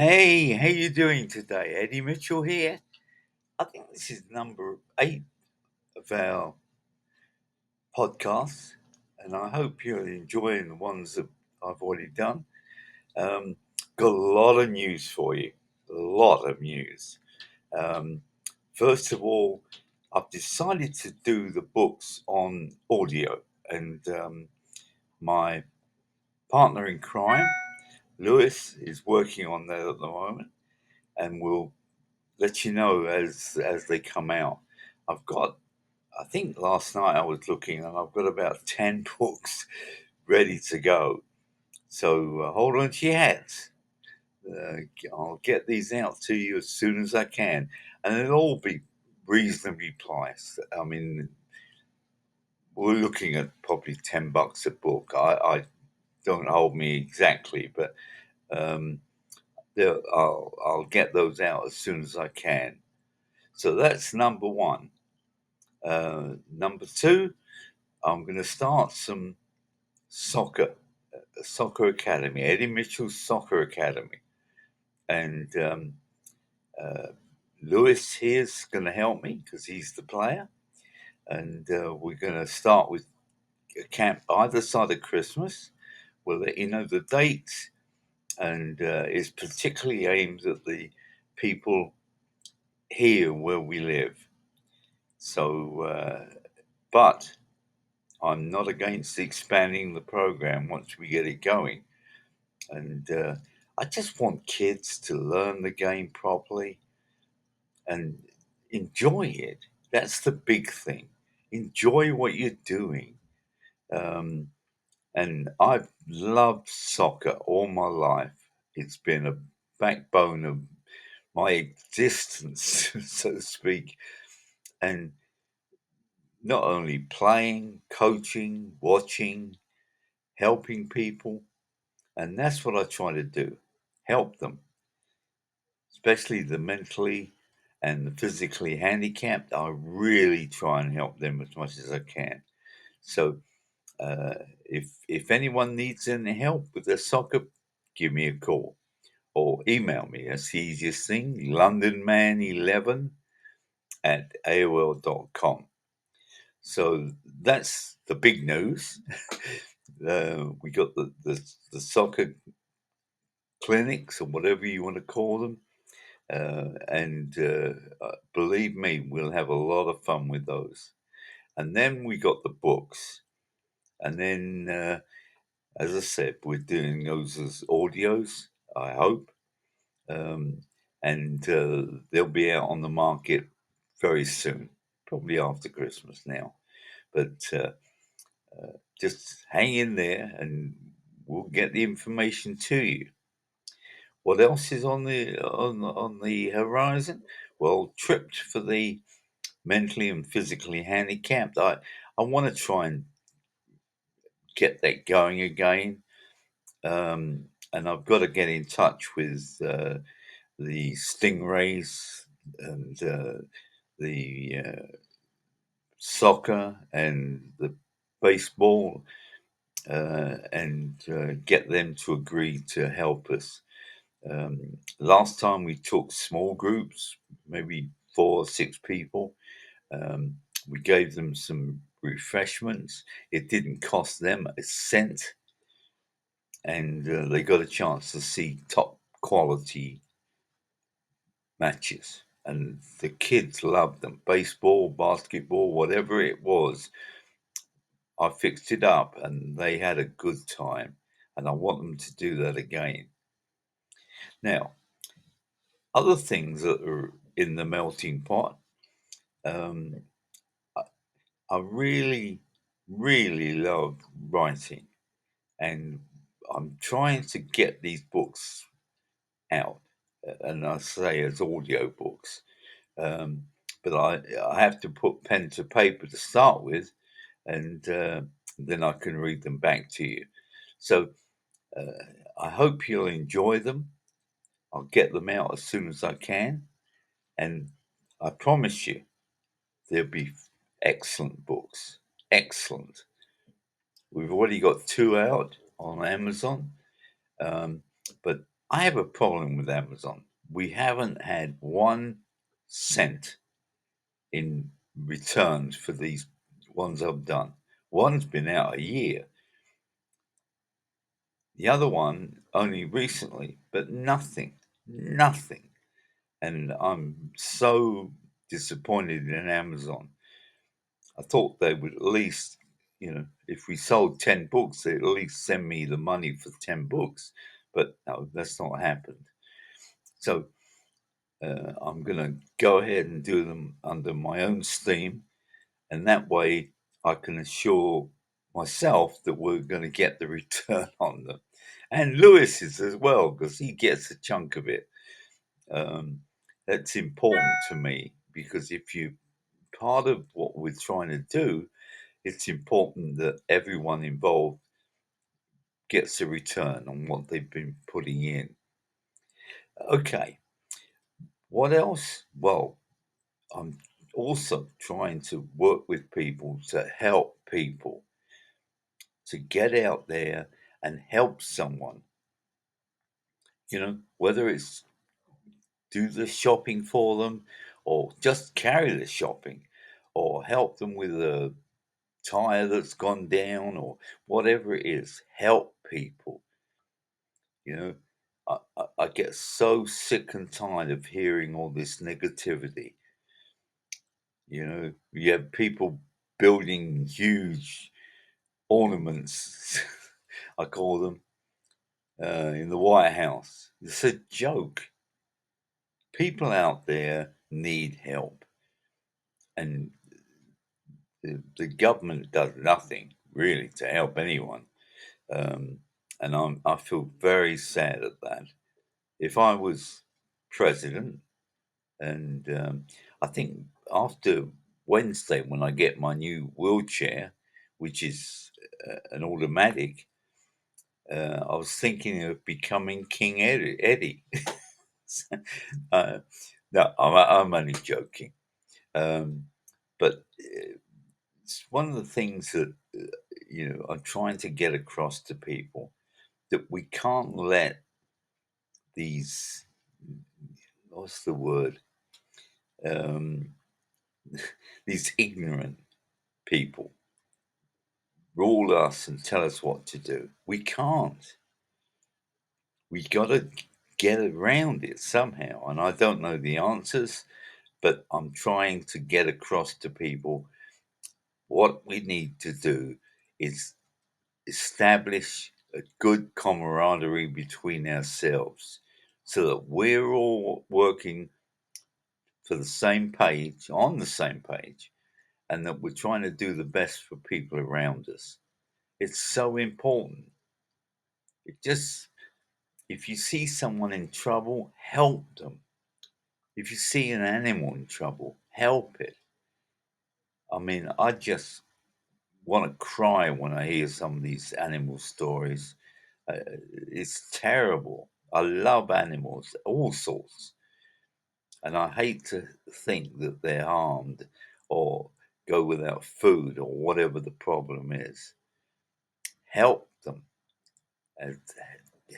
Hey, how you doing today? Eddie Mitchell here. I think this is number 8 of our podcasts, and I hope you're enjoying the ones that I've already done. Um, got a lot of news for you. A lot of news. Um, First of all, I've decided to do the books on audio, and my partner in crime, Lewis, is working on that at the moment, and we'll let you know as they come out. I've got, I think last night I was looking, and I've got about 10 books ready to go. So hold on to your hats. I'll get these out to you as soon as I can, and it'll all be reasonably priced. I mean, we're looking at probably $10 a book. I don't hold me exactly, but um, I'll get those out as soon as I can. So that's number one. Number two, I'm going to start some soccer, soccer academy, Eddie Mitchell's Soccer Academy, and uh, Lewis here's going to help me because he's the player, and we're going to start with a camp either side of Christmas. We'll let you know the dates, and it's particularly aimed at the people here where we live. So, but I'm not against expanding the program once we get it going. And I just want kids to learn the game properly and enjoy it. That's the big thing. Enjoy what you're doing. Um, and I've loved soccer all my life. It's been a backbone of my existence, so to speak. And not only playing, coaching, watching, helping people. And that's what I try to do, help them, especially the mentally and the physically handicapped. I really try and help them as much as I can. So if anyone needs any help with their soccer, give me a call or email me. That's the easiest thing, londonman11 at aol.com. So that's the big news. We got the soccer clinics or whatever you want to call them. And believe me, we'll have a lot of fun with those. And then we got the books. And then, as I said, we're doing those as audios, I hope. Um, and they'll be out on the market very soon, probably after Christmas now. But just hang in there and we'll get the information to you. What else is on the horizon? Well, tripped for the mentally and physically handicapped. I want to try and get that going again, and I've got to get in touch with the Stingrays and the soccer and the baseball, and get them to agree to help us. Last time we took small groups, maybe 4 or 6 people. Um, we gave them some refreshments. It didn't cost them a cent, and they got a chance to see top quality matches. And the kids loved them. Baseball, basketball, whatever it was, I fixed it up and they had a good time. And I want them to do that again. Now, other things that are in the melting pot, um, I, I really, really love writing. And I'm trying to get these books out, and I say as audio books. Um, but I have to put pen to paper to start with, and then I can read them back to you. So uh, I hope you'll enjoy them. I'll get them out as soon as I can, and I promise you they'll be excellent books. Excellent. We've already got 2 out on Amazon, um, but I have a problem with Amazon. We haven't had 1 cent in returns for these ones I've done. One's been out a year, the other one only recently, but nothing, nothing. And I'm so disappointed in Amazon. I thought they would at least, if we sold 10 books, they'd at least send me the money for 10 books. But no, that's not happened. So I'm going to go ahead and do them under my own steam. And that way I can assure myself that we're going to get the return on them. And Lewis's as well, because he gets a chunk of it. Um, that's important to me because if you part of what we're trying to do, it's important that everyone involved gets a return on what they've been putting in. Okay, what else? Well, I'm also trying to work with people to help people to get out there and help someone. Whether it's do the shopping for them or just carry the shopping or help them with a tire that's gone down or whatever it is, help people. You know, I get so sick and tired of hearing all this negativity. You have people building huge ornaments, I call them, in the White House. It's a joke. People out there need help, and the government does nothing really to help anyone. Um, and I feel very sad at that. If I was president, and I think after Wednesday, when I get my new wheelchair, which is an automatic, I was thinking of becoming King Eddie. uh, no, I'm only joking. Um, but it's one of the things that I'm trying to get across to people that we can't let these what's the word um, these ignorant people rule us and tell us what to do. We can't. We got to get around it somehow. And I don't know the answers, but I'm trying to get across to people what we need to do is establish a good camaraderie between ourselves so that we're all working for the same page, on the same page, and that we're trying to do the best for people around us. It's so important. It just, if you see someone in trouble, help them. If you see an animal in trouble, help it. I mean, I just want to cry when I hear some of these animal stories. It's terrible. I love animals, all sorts, and I hate to think that they're harmed or go without food or whatever the problem is. Help them and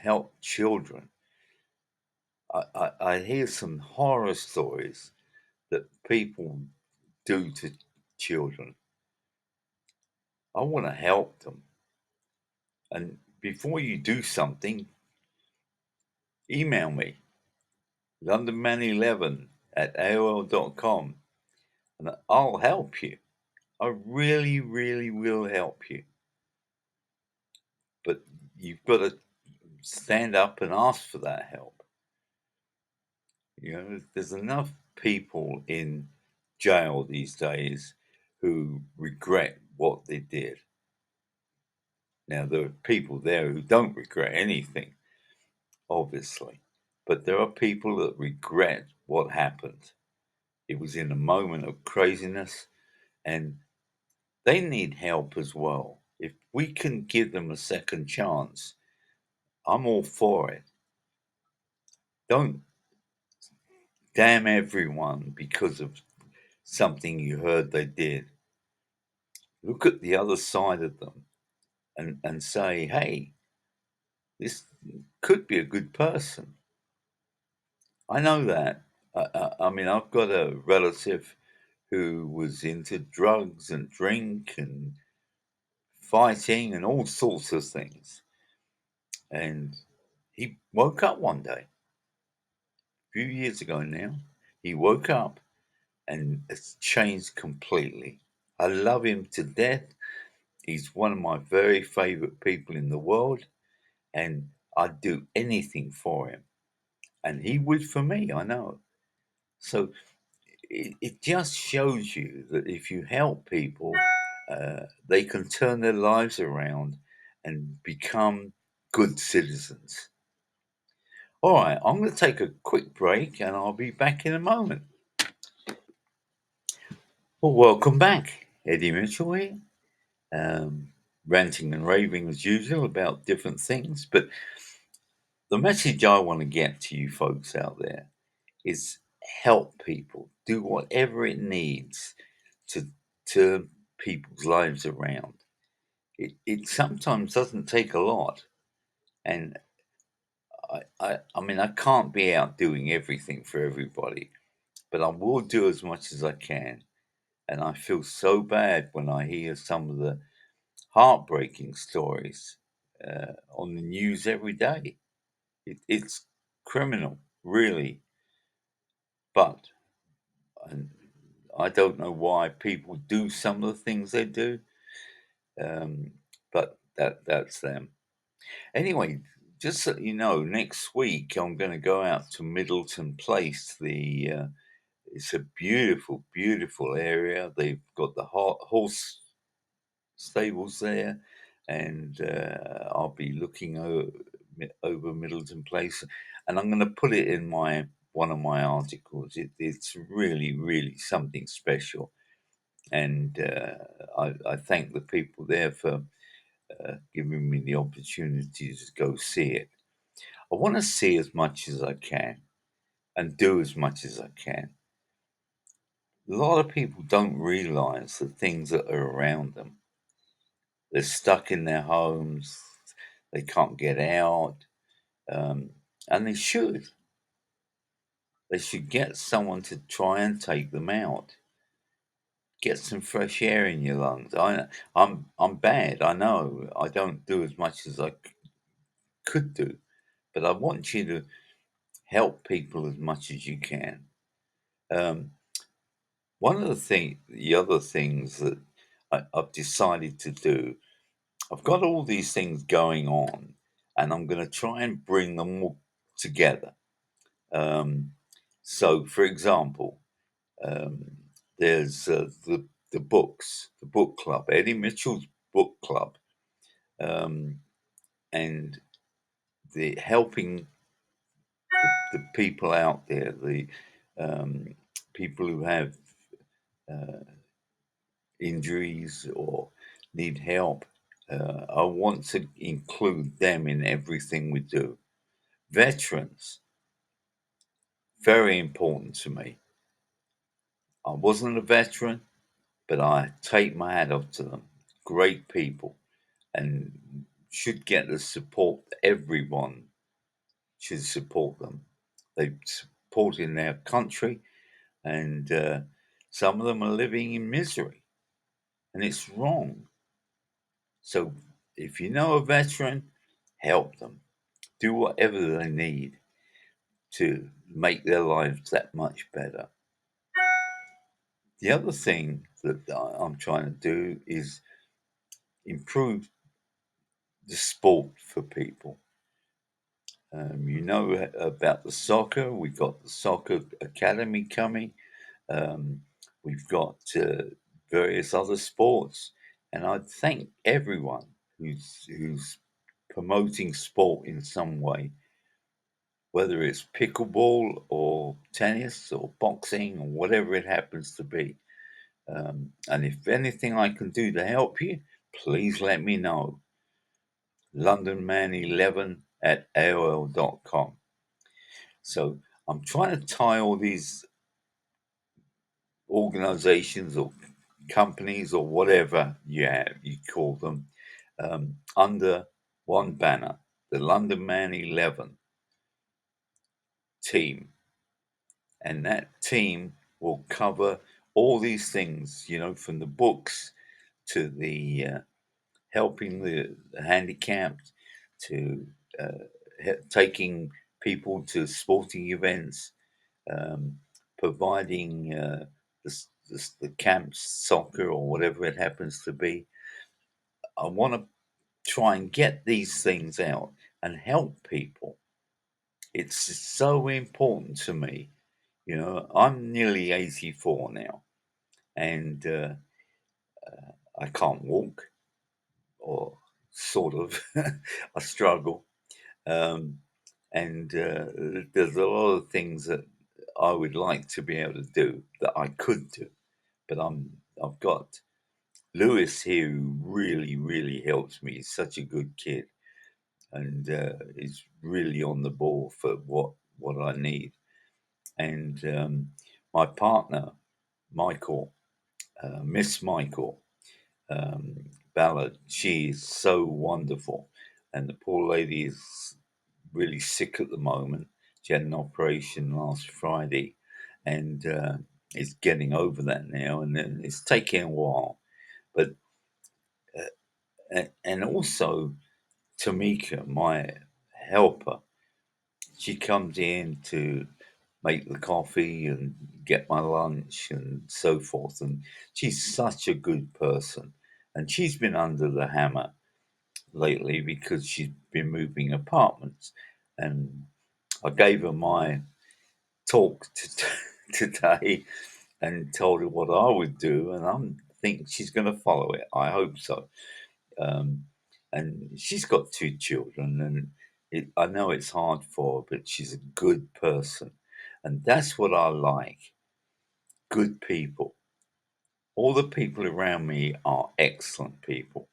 help children. I hear some horror stories that people do to children. I want to help them. And before you do something, email me, londonman11@aol.com, and I'll help you. I really, really will help you. But you've got to stand up and ask for that help. There's enough people in jail these days who regret what they did. Now, there are people there who don't regret anything, obviously, but there are people that regret what happened. It was in a moment of craziness, and they need help as well. If we can give them a second chance, I'm all for it. Don't damn everyone because of something you heard they did. Look at the other side of them and say, hey, this could be a good person. I know that. I mean, I've got a relative who was into drugs and drink and fighting and all sorts of things. And he woke up one day, a few years ago now. He woke up and it's changed completely. I love him to death. He's one of my very favorite people in the world, and I'd do anything for him. And he would for me, I know. So it just shows you that if you help people, they can turn their lives around and become good citizens. All right, I'm going to take a quick break and I'll be back in a moment. Well, welcome back. Eddie Mitchell here, ranting and raving as usual about different things. But the message I want to get to you folks out there is help people, do whatever it needs to turn people's lives around. It sometimes doesn't take a lot. And I mean, I can't be out doing everything for everybody, but I will do as much as I can. And I feel so bad when I hear some of the heartbreaking stories on the news every day. It's criminal, really. But and I don't know why people do some of the things they do, um, but that's them. Anyway, just so you know, next week I'm going to go out to Middleton Place. It's a beautiful, beautiful area. They've got the horse stables there, and I'll be looking over Middleton Place, and I'm going to put it in my one of my articles. It's really, really something special, and I thank the people there for giving me the opportunity to go see it. I want to see as much as I can and do as much as I can. A lot of people don't realize the things that are around them. They're stuck in their homes, they can't get out, um, and they should. They should get someone to try and take them out. Get some fresh air in your lungs. I'm bad. I know. I don't do as much as I could do, but I want you to help people as much as you can. Um, One of the other things that I've decided to do, I've got all these things going on, and I'm going to try and bring them all together. Um, so, for example, um, there's the book club, Eddie Mitchell's book club, um, and the helping the people out there, the um, people who have uh, injuries or need help. I want to include them in everything we do. Veterans, very important to me. I wasn't a veteran, but I take my hat off to them. Great people and should get the support. Everyone should support them. They support in their country, and some of them are living in misery, and it's wrong. So if you know a veteran, help them. Do whatever they need to make their lives that much better. The other thing that I'm trying to do is improve the sport for people. You know about the soccer. We've got the soccer academy coming. Um, we've got various other sports, and I thank everyone who's promoting sport in some way, whether it's pickleball or tennis or boxing or whatever it happens to be. And if anything I can do to help you, please let me know. LondonMan11 at AOL.com. So I'm trying to tie all these organizations or companies or whatever you call them under one banner. the London Man 11 team, and that team will cover all these things, from the books to the helping the handicapped to uh, taking people to sporting events, um, providing the camps, soccer, or whatever it happens to be. I want to try and get these things out and help people. It's so important to me. I'm nearly 84 now, and I can't walk, or sort of. I struggle. Um, and there's a lot of things that I would like to be able to do that I could do, but I've got Lewis here who really, really helps me. He's such a good kid, and he's really on the ball for what I need. And my partner, Michael, Miss Michael Ballard, she is so wonderful, and the poor lady is really sick at the moment. She had an operation last Friday, and is getting over that now, and then it's taking a while. But and also Tamika, my helper, she comes in to make the coffee and get my lunch and so forth. And she's such a good person. And she's been under the hammer lately because she's been moving apartments. And I gave her my talk today and told her what I would do. And think she's going to follow it. I hope so. Um, and she's got two children, and I know it's hard for her, but she's a good person, and that's what I like. Good people. All the people around me are excellent people.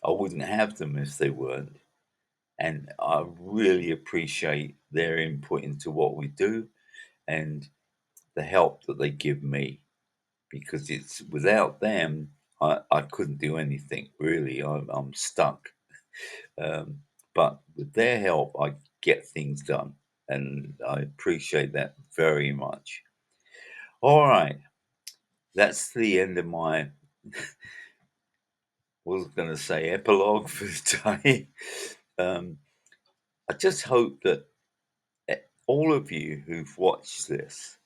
I wouldn't have them if they weren't, and I really appreciate their input into what we do and the help that they give me, because it's without them I couldn't do anything really. I'm stuck. Um, but with their help, I get things done, and I appreciate that very much. All right, that's the end of my, was going to say, epilogue for today. Um, I just hope that all of you who've watched this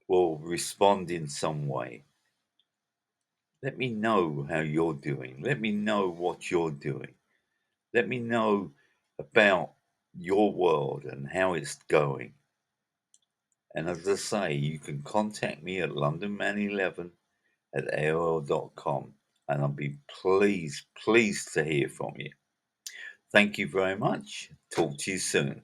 will respond in some way. Let me know how you're doing. Let me know what you're doing. Let me know about your world and how it's going. And as I say, you can contact me at londonman11 at AOL.com, and I'll be pleased to hear from you. Thank you very much. Talk to you soon.